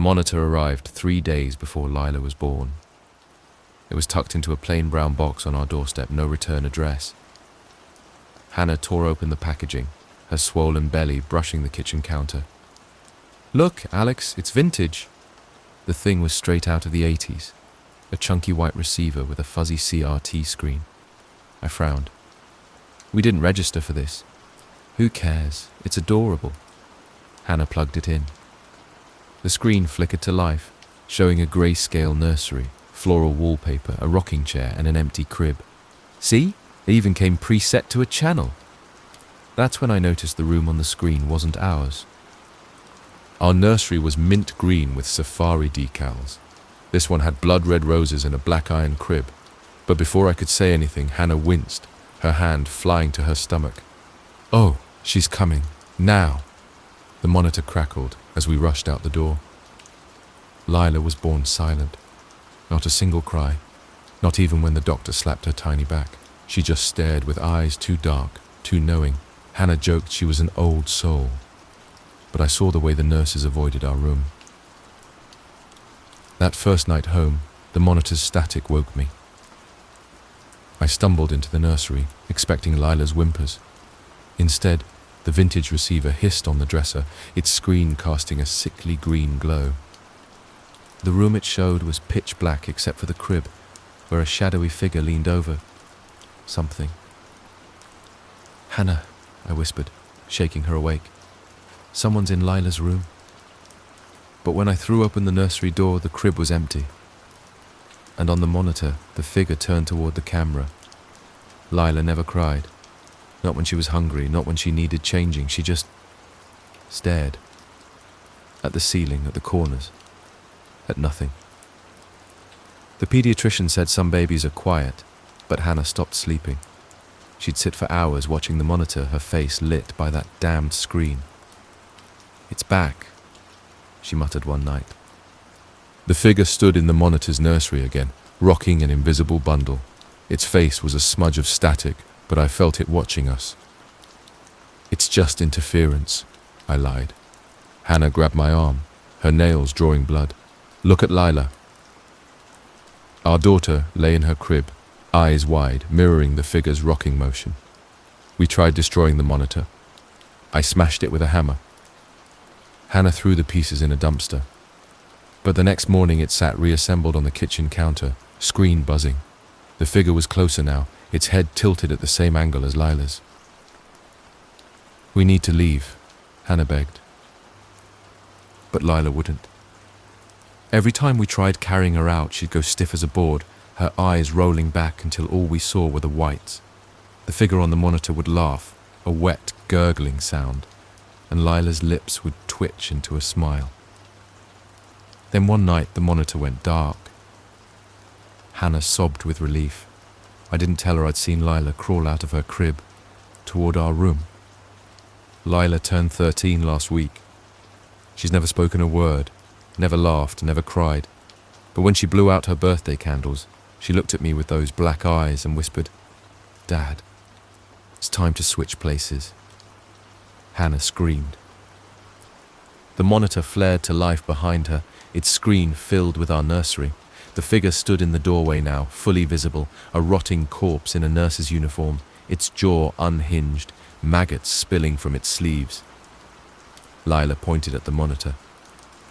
monitor arrived 3 days before Lila was born. It was tucked into a plain brown box on our doorstep, no return address. Hannah tore open the packaging, her swollen belly brushing the kitchen counter. "Look, Alex, it's vintage." The thing was straight out of the 80s, a chunky white receiver with a fuzzy CRT screen. I frowned. "We didn't register for this." "Who cares? It's adorable." Hannah plugged it in. The screen flickered to life, showing a grayscale nursery, floral wallpaper, a rocking chair, and an empty crib. "See? It even came preset to a channel." That's when I noticed the room on the screen wasn't ours. Our nursery was mint green with safari decals. This one had blood red roses and a black iron crib. But before I could say anything, Hannah winced, her hand flying to her stomach. "Oh, she's coming. Now." The monitor crackled as we rushed out the door. Lila was born silent. Not a single cry, not even when the doctor slapped her tiny back. She just stared with eyes too dark, too knowing. Hannah joked she was an old soul, but I saw the way the nurses avoided our room. That first night home, the monitor's static woke me. I stumbled into the nursery, expecting Lila's whimpers. Instead, the vintage receiver hissed on the dresser, its screen casting a sickly green glow. The room it showed was pitch black except for the crib, where a shadowy figure leaned over something. "Hannah," I whispered, shaking her awake. "Someone's in Lila's room." But when I threw open the nursery door, the crib was empty. And on the monitor, the figure turned toward the camera. Lila never cried. Not when she was hungry, not when she needed changing. She just stared. At the ceiling, at the corners. At nothing. The pediatrician said some babies are quiet, but Hannah stopped sleeping. She'd sit for hours watching the monitor, her face lit by that damned screen. "It's back," she muttered one night. The figure stood in the monitor's nursery again, rocking an invisible bundle. Its face was a smudge of static, but I felt it watching us. "It's just interference," I lied. Hannah grabbed my arm, her nails drawing blood. "Look at Lila." Our daughter lay in her crib, eyes wide, mirroring the figure's rocking motion. We tried destroying the monitor. I smashed it with a hammer. Hannah threw the pieces in a dumpster. But the next morning it sat reassembled on the kitchen counter, screen buzzing. The figure was closer now, its head tilted at the same angle as Lila's. "We need to leave," Hannah begged. But Lila wouldn't. Every time we tried carrying her out, she'd go stiff as a board, her eyes rolling back until all we saw were the whites. The figure on the monitor would laugh, a wet, gurgling sound, and Lila's lips would twitch into a smile. Then one night the monitor went dark. Hannah sobbed with relief. I didn't tell her I'd seen Lila crawl out of her crib, toward our room. Lila turned 13 last week. She's never spoken a word, never laughed, never cried. But when she blew out her birthday candles, she looked at me with those black eyes and whispered, "Dad, it's time to switch places." Hannah screamed. The monitor flared to life behind her, its screen filled with our nursery. The figure stood in the doorway now, fully visible, a rotting corpse in a nurse's uniform, its jaw unhinged, maggots spilling from its sleeves. Lila pointed at the monitor.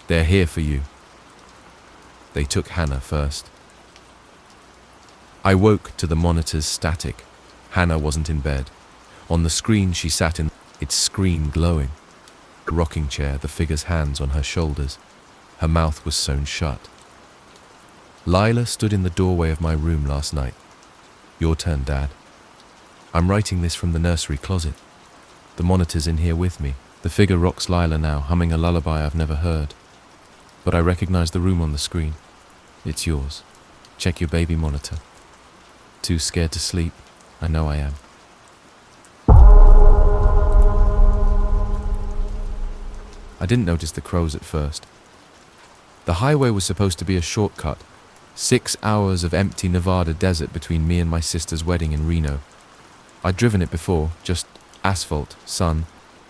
"They're here for you." They took Hannah first. I woke to the monitor's static. Hannah wasn't in bed. On the screen she sat in, its screen glowing. The rocking chair, the figure's hands on her shoulders. Her mouth was sewn shut. Lila stood in the doorway of my room last night. "Your turn, Dad." I'm writing this from the nursery closet. The monitor's in here with me. The figure rocks Lila now, humming a lullaby I've never heard. But I recognize the room on the screen. It's yours. Check your baby monitor. Too scared to sleep? I know I am. I didn't notice the crows at first. The highway was supposed to be a shortcut, 6 hours of empty Nevada desert between me and my sister's wedding in Reno. I'd driven it before, just asphalt, sun,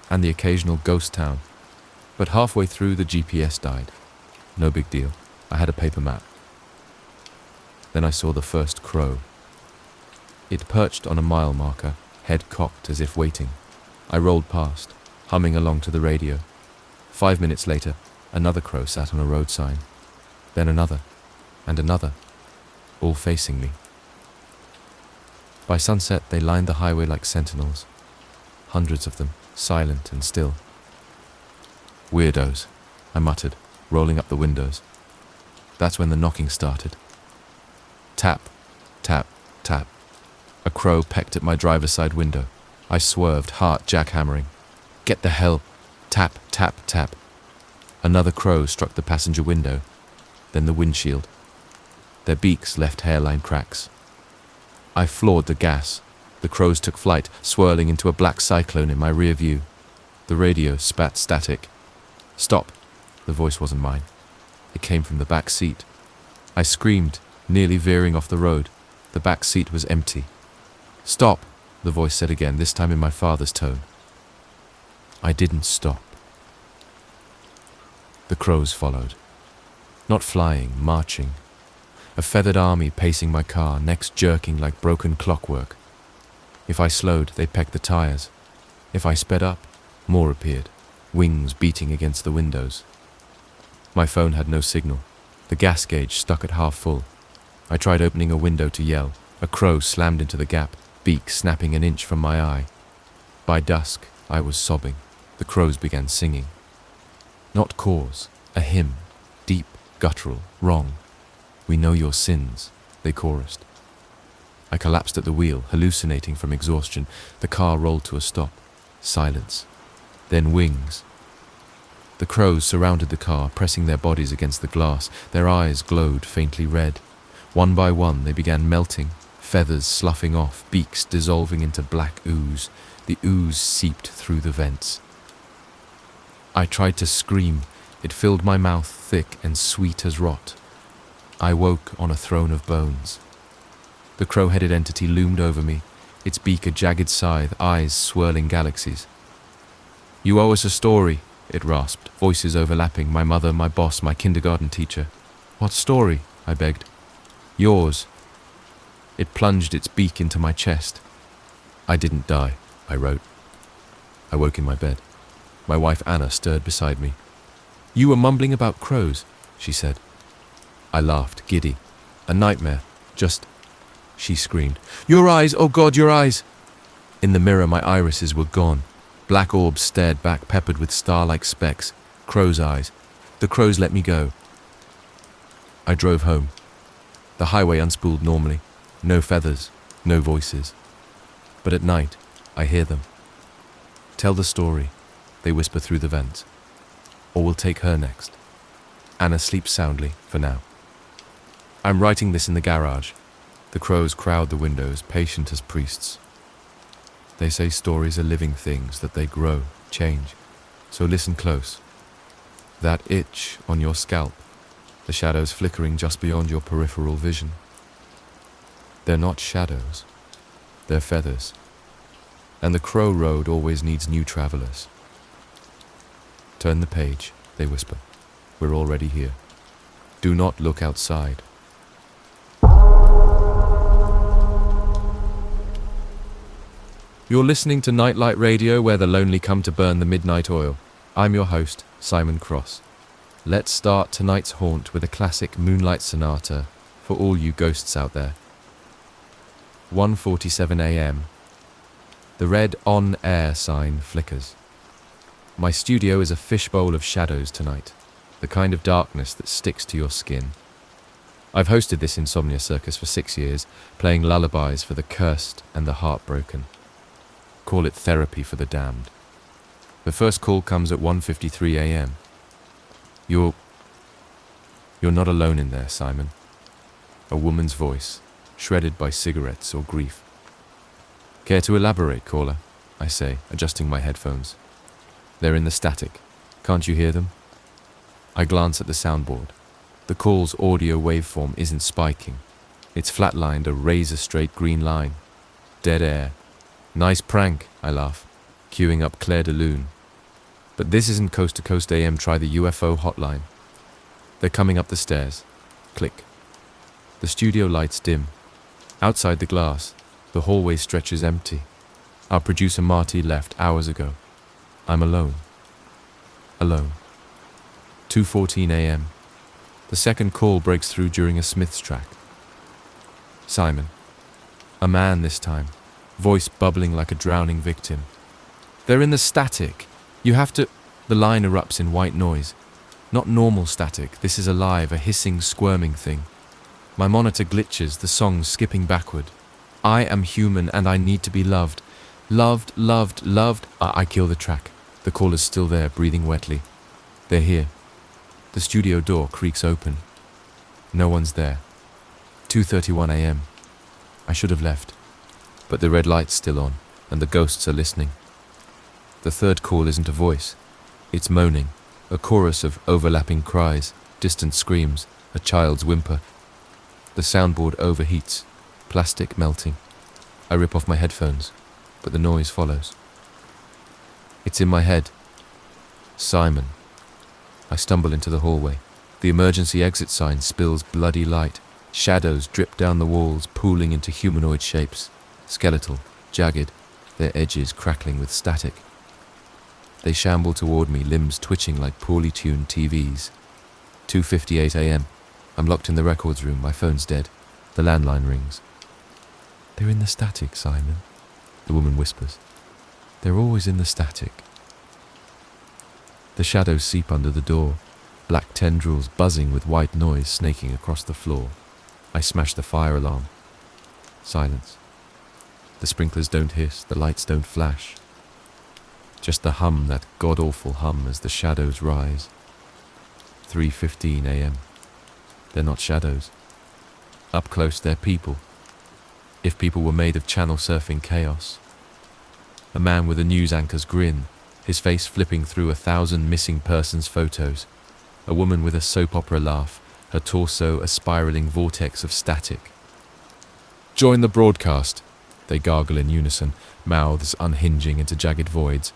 and the occasional ghost town. But halfway through, the GPS died. No big deal. I had a paper map. Then I saw the first crow. It perched on a mile marker, head cocked as if waiting. I rolled past, humming along to the radio. 5 minutes later, another crow sat on a road sign. Then another, and another, all facing me. By sunset, they lined the highway like sentinels. Hundreds of them, silent and still. Weirdos, I muttered, rolling up the windows. That's when the knocking started. Tap, tap, tap. A crow pecked at my driver's side window. I swerved, heart jackhammering. Get the hell! Tap, tap, tap. Another crow struck the passenger window, then the windshield. Their beaks left hairline cracks. I floored the gas. The crows took flight, swirling into a black cyclone in my rear view. The radio spat static. Stop! The voice wasn't mine. It came from the back seat. I screamed, nearly veering off the road. The back seat was empty. Stop! The voice said again, this time in my father's tone. I didn't stop. The crows followed. Not flying, marching. A feathered army pacing my car, necks jerking like broken clockwork. If I slowed, they pecked the tires. If I sped up, more appeared, wings beating against the windows. My phone had no signal. The gas gauge stuck at half full. I tried opening a window to yell. A crow slammed into the gap, beak snapping an inch from my eye. By dusk, I was sobbing. The crows began singing. Not cause, a hymn, deep, guttural, wrong. We know your sins, they chorused. I collapsed at the wheel, hallucinating from exhaustion. The car rolled to a stop. Silence. Then wings. The crows surrounded the car, pressing their bodies against the glass. Their eyes glowed faintly red. One by one, they began melting, feathers sloughing off, beaks dissolving into black ooze. The ooze seeped through the vents. I tried to scream. It filled my mouth thick and sweet as rot. I woke on a throne of bones. The crow-headed entity loomed over me, its beak a jagged scythe, eyes swirling galaxies. You owe us a story, it rasped, voices overlapping, my mother, my boss, my kindergarten teacher. What story? I begged. Yours. It plunged its beak into my chest. I didn't die, I wrote. I woke in my bed. My wife Anna stirred beside me. You were mumbling about crows, she said. I laughed, giddy. A nightmare, just... She screamed. Your eyes, oh God, your eyes! In the mirror, my irises were gone. Black orbs stared back, peppered with star-like specks. Crow's eyes. The crows let me go. I drove home. The highway unspooled normally. No feathers, no voices. But at night, I hear them. Tell the story, they whisper through the vents. Or we'll take her next. Anna sleeps soundly, for now. I'm writing this in the garage. The crows crowd the windows, patient as priests. They say stories are living things, that they grow, change. So listen close. That itch on your scalp, the shadows flickering just beyond your peripheral vision. They're not shadows, they're feathers. And the crow road always needs new travelers. Turn the page, they whisper. We're already here. Do not look outside. You're listening to Nightlight Radio, where the lonely come to burn the midnight oil. I'm your host, Simon Cross. Let's start tonight's haunt with a classic Moonlight Sonata for all you ghosts out there. 1:47 a.m. The red on-air sign flickers. My studio is a fishbowl of shadows tonight, the kind of darkness that sticks to your skin. I've hosted this insomnia circus for 6 years, playing lullabies for the cursed and the heartbroken. Call it therapy for the damned. The first call comes at 1:53 a.m. You're not alone in there, Simon. A woman's voice, shredded by cigarettes or grief. Care to elaborate, caller? I say, adjusting my headphones. They're in the static. Can't you hear them? I glance at the soundboard. The call's audio waveform isn't spiking. It's flatlined, a razor-straight green line. Dead air. Nice prank, I laugh, queuing up Claire de Lune. But this isn't Coast to Coast AM, try the UFO hotline. They're coming up the stairs. Click. The studio lights dim. Outside the glass, the hallway stretches empty. Our producer Marty left hours ago. I'm alone. Alone. 2:14 a.m. The second call breaks through during a Smiths track. Simon. A man this time, voice bubbling like a drowning victim. They're in the static. You have to... The line erupts in white noise. Not normal static, this is alive, a hissing, squirming thing. My monitor glitches, the song skipping backward. I am human and I need to be loved. Loved, loved, loved. I kill the track. The caller's still there, breathing wetly. They're here. The studio door creaks open. No one's there. 2:31 a.m. I should have left. But the red light's still on, and the ghosts are listening. The third call isn't a voice. It's moaning, a chorus of overlapping cries, distant screams, a child's whimper. The soundboard overheats, plastic melting. I rip off my headphones, but the noise follows. It's in my head. Simon. I stumble into the hallway. The emergency exit sign spills bloody light. Shadows drip down the walls, pooling into humanoid shapes. Skeletal, jagged, their edges crackling with static. They shamble toward me, limbs twitching like poorly tuned TVs. 2:58 a.m. I'm locked in the records room, my phone's dead. The landline rings. They're in the static, Simon, the woman whispers. They're always in the static. The shadows seep under the door, black tendrils buzzing with white noise snaking across the floor. I smash the fire alarm. Silence. The sprinklers don't hiss, the lights don't flash. Just the hum, that god-awful hum as the shadows rise. 3:15 a.m. They're not shadows. Up close, they're people. If people were made of channel surfing chaos. A man with a news anchor's grin, his face flipping through 1,000 missing persons photos. A woman with a soap opera laugh, her torso a spiraling vortex of static. Join the broadcast, they gargle in unison, mouths unhinging into jagged voids.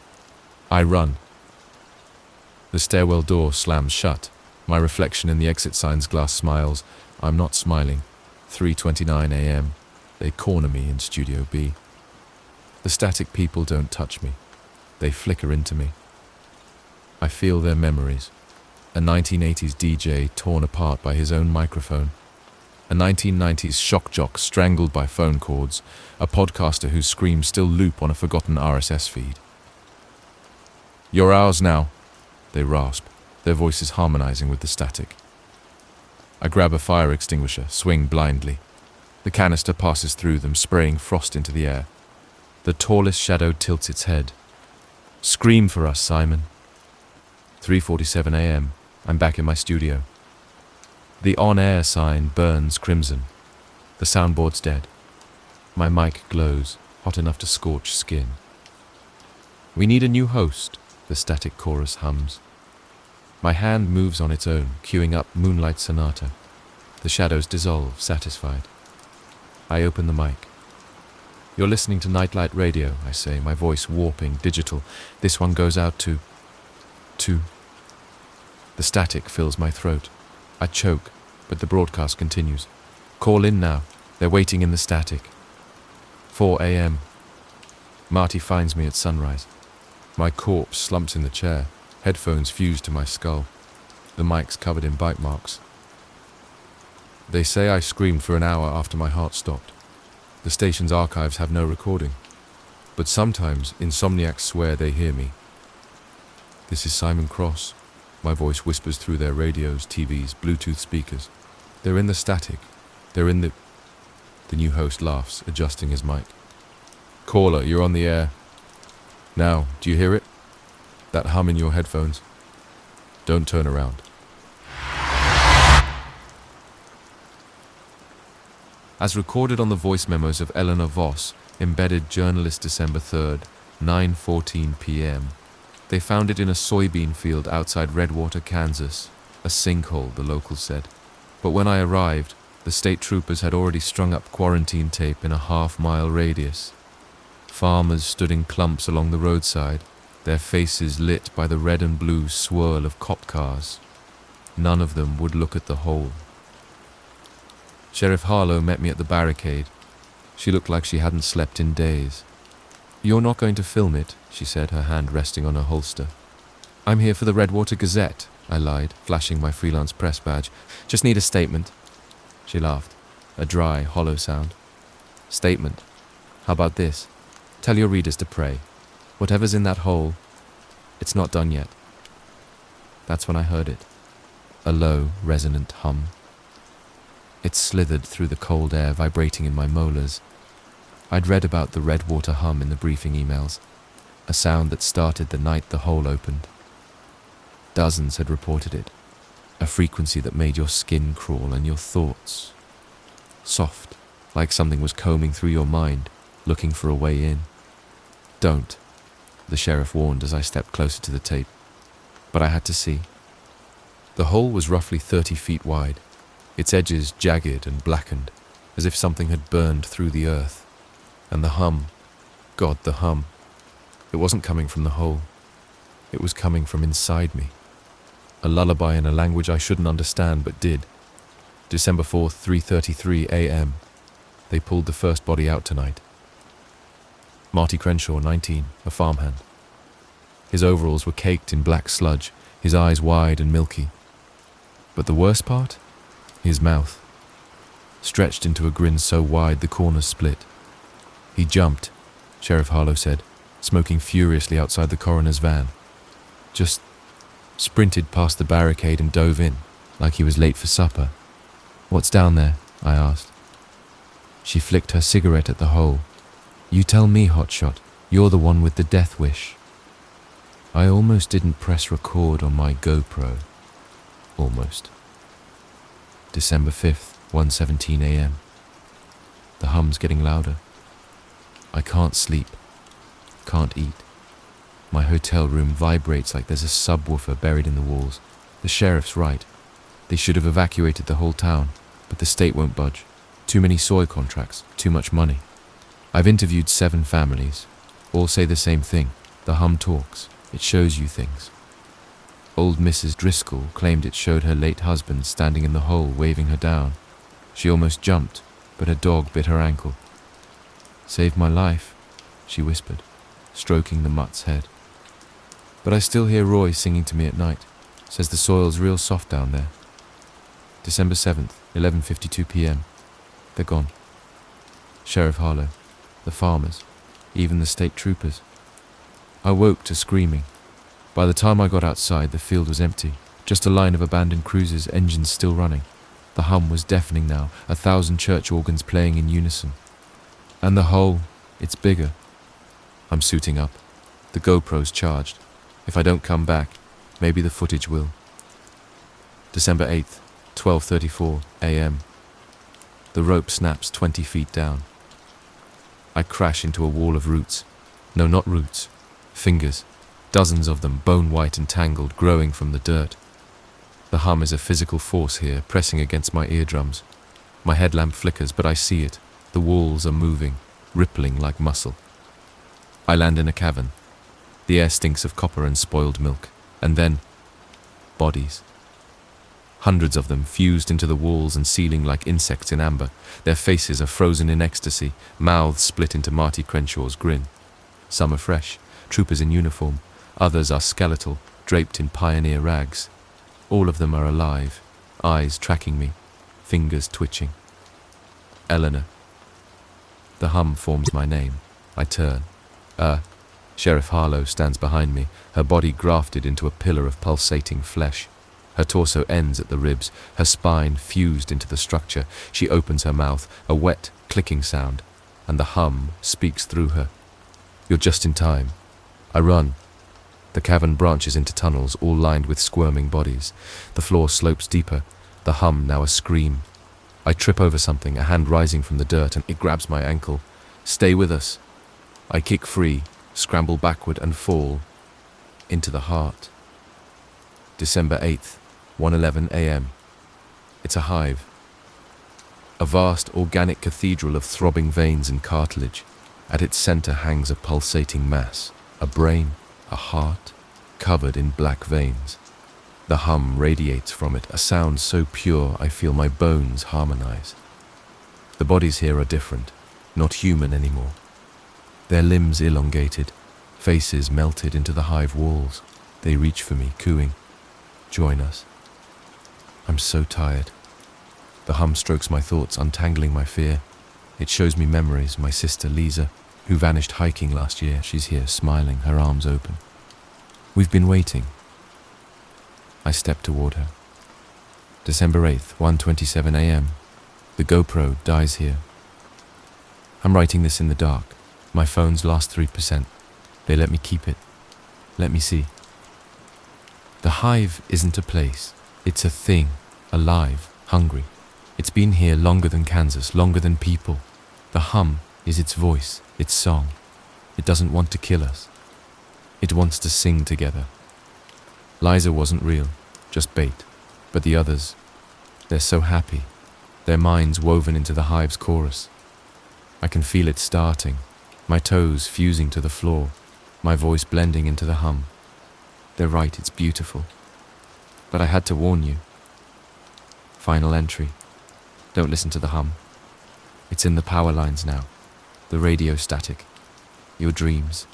I run. The stairwell door slams shut. My reflection in the exit sign's glass smiles. I'm not smiling. 3:29 a.m. They corner me in Studio B. The static people don't touch me. They flicker into me. I feel their memories. A 1980s DJ torn apart by his own microphone. A 1990s shock jock strangled by phone cords. A podcaster whose screams still loop on a forgotten RSS feed. You're ours now, they rasp, their voices harmonizing with the static. I grab a fire extinguisher, swing blindly. The canister passes through them, spraying frost into the air. The tallest shadow tilts its head. Scream for us, Simon. 3:47 a.m. I'm back in my studio. The on-air sign burns crimson. The soundboard's dead. My mic glows, hot enough to scorch skin. We need a new host, the static chorus hums. My hand moves on its own, cueing up Moonlight Sonata. The shadows dissolve, satisfied. I open the mic. You're listening to Nightlight Radio, I say, my voice warping, digital. This one goes out to... The static fills my throat. I choke, but the broadcast continues. Call in now. They're waiting in the static. 4 a.m. Marty finds me at sunrise. My corpse slumps in the chair, headphones fused to my skull. The mic's covered in bite marks. They say I screamed for an hour after my heart stopped. The station's archives have no recording. But sometimes insomniacs swear they hear me. This is Simon Cross. My voice whispers through their radios, TVs, Bluetooth speakers. They're in the static. They're in the... The new host laughs, adjusting his mic. Caller, you're on the air. Now, do you hear it? That hum in your headphones? Don't turn around. As recorded on the voice memos of Eleanor Voss, embedded journalist December 3rd, 9:14 p.m., they found it in a soybean field outside Redwater, Kansas. A sinkhole, the locals said. But when I arrived, the state troopers had already strung up quarantine tape in a half-mile radius. Farmers stood in clumps along the roadside, their faces lit by the red and blue swirl of cop cars. None of them would look at the hole. Sheriff Harlow met me at the barricade. She looked like she hadn't slept in days. "You're not going to film it," she said, her hand resting on her holster. "I'm here for the Redwater Gazette," I lied, flashing my freelance press badge. "Just need a statement." She laughed, a dry, hollow sound. "Statement? How about this? Tell your readers to pray. Whatever's in that hole, it's not done yet." That's when I heard it. A low, resonant hum. It slithered through the cold air, vibrating in my molars. I'd read about the Redwater hum in the briefing emails, a sound that started the night the hole opened. Dozens had reported it, a frequency that made your skin crawl and your thoughts soft, like something was combing through your mind, looking for a way in. "Don't," the sheriff warned as I stepped closer to the tape. But I had to see. The hole was roughly 30 feet wide, its edges jagged and blackened, as if something had burned through the earth. And the hum, God, the hum, it wasn't coming from the hole. It was coming from inside me. A lullaby in a language I shouldn't understand but did. December 4th, 3:33 a.m. They pulled the first body out tonight. Marty Crenshaw, 19, a farmhand. His overalls were caked in black sludge, his eyes wide and milky. But the worst part? His mouth. Stretched into a grin so wide the corners split. "He jumped," Sheriff Harlow said, smoking furiously outside the coroner's van. "Just sprinted past the barricade and dove in, like he was late for supper." "What's down there?" I asked. She flicked her cigarette at the hole. "You tell me, Hotshot. You're the one with the death wish." I almost didn't press record on my GoPro. Almost. December 5th, 1:17 a.m. The hum's getting louder. I can't sleep. Can't eat. My hotel room vibrates like there's a subwoofer buried in the walls. The sheriff's right. They should have evacuated the whole town, but the state won't budge. Too many soy contracts, too much money. I've interviewed 7 families. All say the same thing. The hum talks. It shows you things. Old Mrs. Driscoll claimed it showed her late husband standing in the hole waving her down. She almost jumped, but her dog bit her ankle. "Saved my life," she whispered, stroking the mutt's head. But I still hear Roy singing to me at night. Says the soil's real soft down there. December 7th, 11:52 p.m. They're gone. Sheriff Harlow, the farmers, even the state troopers. I woke to screaming. By the time I got outside, the field was empty. Just a line of abandoned cruisers, engines still running. The hum was deafening now, 1,000 church organs playing in unison. And the hole, it's bigger. I'm suiting up. The GoPro's charged. If I don't come back, maybe the footage will. December 8th, 12:34 a.m. The rope snaps 20 feet down. I crash into a wall of roots. No, not roots. Fingers. Dozens of them, bone-white and tangled, growing from the dirt. The hum is a physical force here, pressing against my eardrums. My headlamp flickers, but I see it. The walls are moving, rippling like muscle. I land in a cavern. The air stinks of copper and spoiled milk. And then, bodies. Hundreds of them fused into the walls and ceiling like insects in amber. Their faces are frozen in ecstasy, mouths split into Marty Crenshaw's grin. Some are fresh, troopers in uniform. Others are skeletal, draped in pioneer rags. All of them are alive, eyes tracking me, fingers twitching. Eleanor. The hum forms my name. I turn. Sheriff Harlow stands behind me, her body grafted into a pillar of pulsating flesh. Her torso ends at the ribs, her spine fused into the structure. She opens her mouth, a wet, clicking sound, and the hum speaks through her. You're just in time. I run. The cavern branches into tunnels, all lined with squirming bodies. The floor slopes deeper, the hum now a scream. I trip over something, a hand rising from the dirt, and it grabs my ankle. Stay with us. I kick free, scramble backward and fall into the heart. December 8th, 1:11 a.m. It's a hive. A vast organic cathedral of throbbing veins and cartilage. At its center hangs a pulsating mass, a brain, a heart, covered in black veins. The hum radiates from it, a sound so pure I feel my bones harmonize. The bodies here are different, not human anymore. Their limbs elongated, faces melted into the hive walls. They reach for me, cooing, "Join us." I'm so tired. The hum strokes my thoughts, untangling my fear. It shows me memories, my sister Lisa, who vanished hiking last year. She's here, smiling, her arms open. We've been waiting. I step toward her. December 8th, 1:27 a.m. The GoPro dies here. I'm writing this in the dark. My phone's lost 3%. They let me keep it. Let me see. The hive isn't a place. It's a thing, alive, hungry. It's been here longer than Kansas, longer than people. The hum is its voice, its song. It doesn't want to kill us. It wants to sing together. Liza wasn't real, just bait. But the others, they're so happy. Their minds woven into the hive's chorus. I can feel it starting, my toes fusing to the floor, my voice blending into the hum. They're right, it's beautiful. But I had to warn you. Final entry. Don't listen to the hum. It's in the power lines now. The radio static. Your dreams.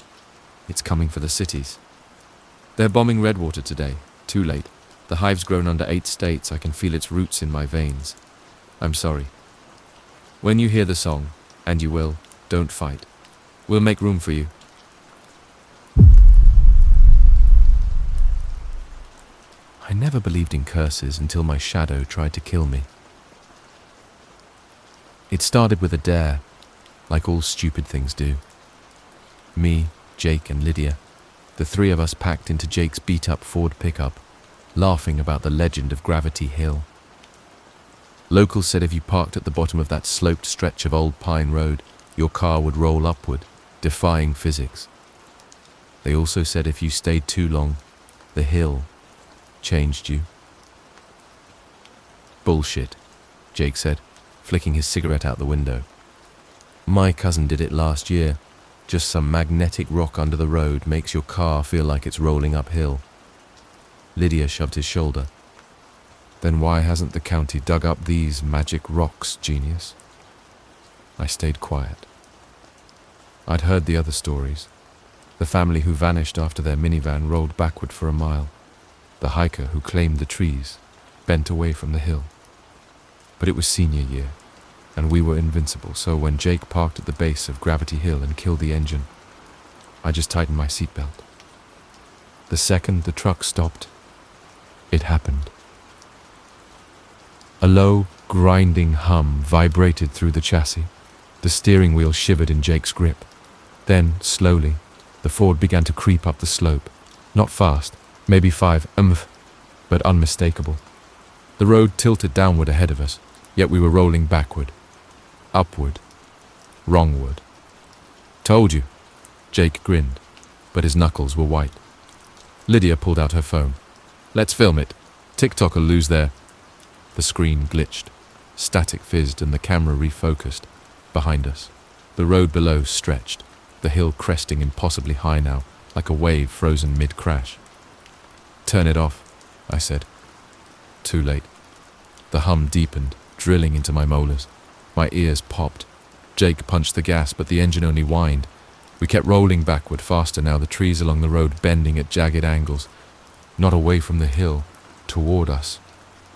It's coming for the cities. They're bombing Redwater today. Too late. The hive's grown under 8 states. I can feel its roots in my veins. I'm sorry. When you hear the song, and you will, don't fight. We'll make room for you. I never believed in curses until my shadow tried to kill me. It started with a dare, like all stupid things do. Me, Jake and Lydia, the 3 of us packed into Jake's beat-up Ford pickup, laughing about the legend of Gravity Hill. Locals said if you parked at the bottom of that sloped stretch of Old Pine Road, your car would roll upward, defying physics. They also said if you stayed too long, the hill changed you. Bullshit, Jake said, flicking his cigarette out the window. My cousin did it last year. Just some magnetic rock under the road makes your car feel like it's rolling uphill. Lydia shoved his shoulder. Then why hasn't the county dug up these magic rocks, genius? I stayed quiet. I'd heard the other stories. The family who vanished after their minivan rolled backward for a mile. The hiker who claimed the trees, bent away from the hill. But it was senior year, and we were invincible, so when Jake parked at the base of Gravity Hill and killed the engine, I just tightened my seatbelt. The second the truck stopped, it happened. A low, grinding hum vibrated through the chassis. The steering wheel shivered in Jake's grip. Then, slowly, the Ford began to creep up the slope. Not fast, maybe 5 but unmistakable. The road tilted downward ahead of us, yet we were rolling backward, upward, wrongward. Told you, Jake grinned, but his knuckles were white. Lydia pulled out her phone. Let's film it. TikTok will lose their... The screen glitched. Static fizzed and the camera refocused. Behind us, the road below stretched, the hill cresting impossibly high now, like a wave frozen mid-crash. Turn it off, I said. Too late. The hum deepened, drilling into my molars. My ears popped. Jake punched the gas, but the engine only whined. We kept rolling backward, faster now, the trees along the road bending at jagged angles. Not away from the hill, toward us,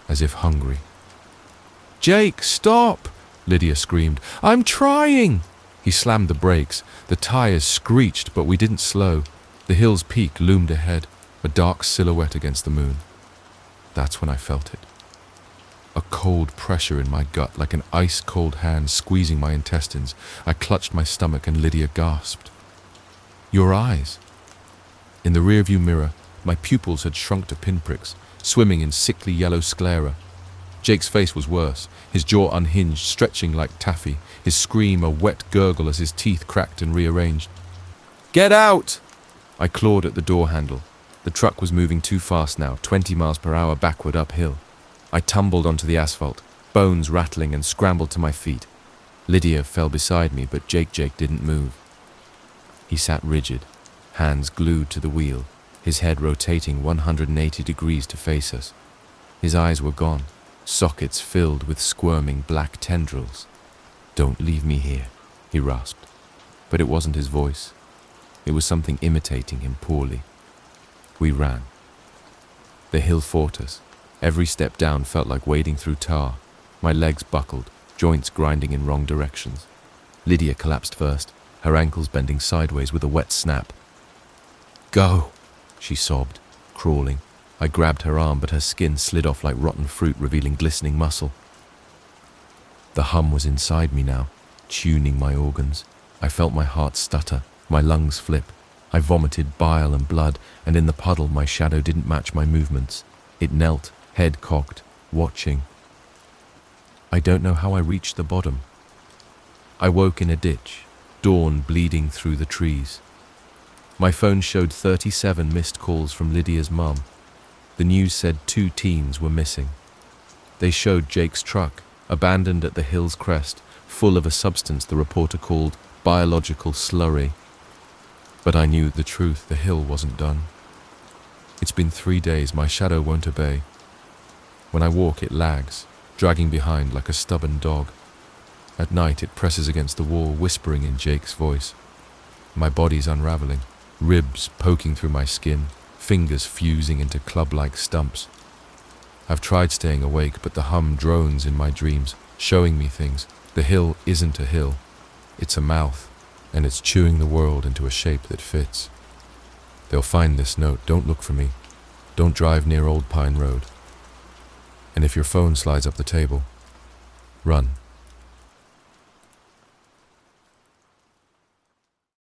as if hungry. "Jake, stop!" Lydia screamed. "I'm trying!" He slammed the brakes. The tires screeched, but we didn't slow. The hill's peak loomed ahead, a dark silhouette against the moon. That's when I felt it. A cold pressure in my gut, like an ice-cold hand squeezing my intestines. I clutched my stomach and Lydia gasped. "Your eyes." In the rearview mirror, my pupils had shrunk to pinpricks, swimming in sickly yellow sclera. Jake's face was worse, his jaw unhinged, stretching like taffy, his scream a wet gurgle as his teeth cracked and rearranged. "Get out!" I clawed at the door handle. The truck was moving too fast now, 20 miles per hour backward uphill. I tumbled onto the asphalt, bones rattling, and scrambled to my feet. Lydia fell beside me, but Jake didn't move. He sat rigid, hands glued to the wheel, his head rotating 180 degrees to face us. His eyes were gone, sockets filled with squirming black tendrils. "Don't leave me here," he rasped. But it wasn't his voice. It was something imitating him poorly. We ran. The hill fought us. Every step down felt like wading through tar. My legs buckled, joints grinding in wrong directions. Lydia collapsed first, her ankles bending sideways with a wet snap. "Go!" she sobbed, crawling. I grabbed her arm, but her skin slid off like rotten fruit, revealing glistening muscle. The hum was inside me now, tuning my organs. I felt my heart stutter, my lungs flip. I vomited bile and blood, and in the puddle my shadow didn't match my movements. It knelt, head cocked, watching. I don't know how I reached the bottom. I woke in a ditch, dawn bleeding through the trees. My phone showed 37 missed calls from Lydia's mum. The news said 2 teens were missing. They showed Jake's truck, abandoned at the hill's crest, full of a substance the reporter called biological slurry. But I knew the truth, the hill wasn't done. It's been 3 days, my shadow won't obey. When I walk, it lags, dragging behind like a stubborn dog. At night, it presses against the wall, whispering in Jake's voice. My body's unraveling, ribs poking through my skin, fingers fusing into club-like stumps. I've tried staying awake, but the hum drones in my dreams, showing me things. The hill isn't a hill. It's a mouth, and it's chewing the world into a shape that fits. They'll find this note. Don't look for me. Don't drive near Old Pine Road. And if your phone slides up the table, run.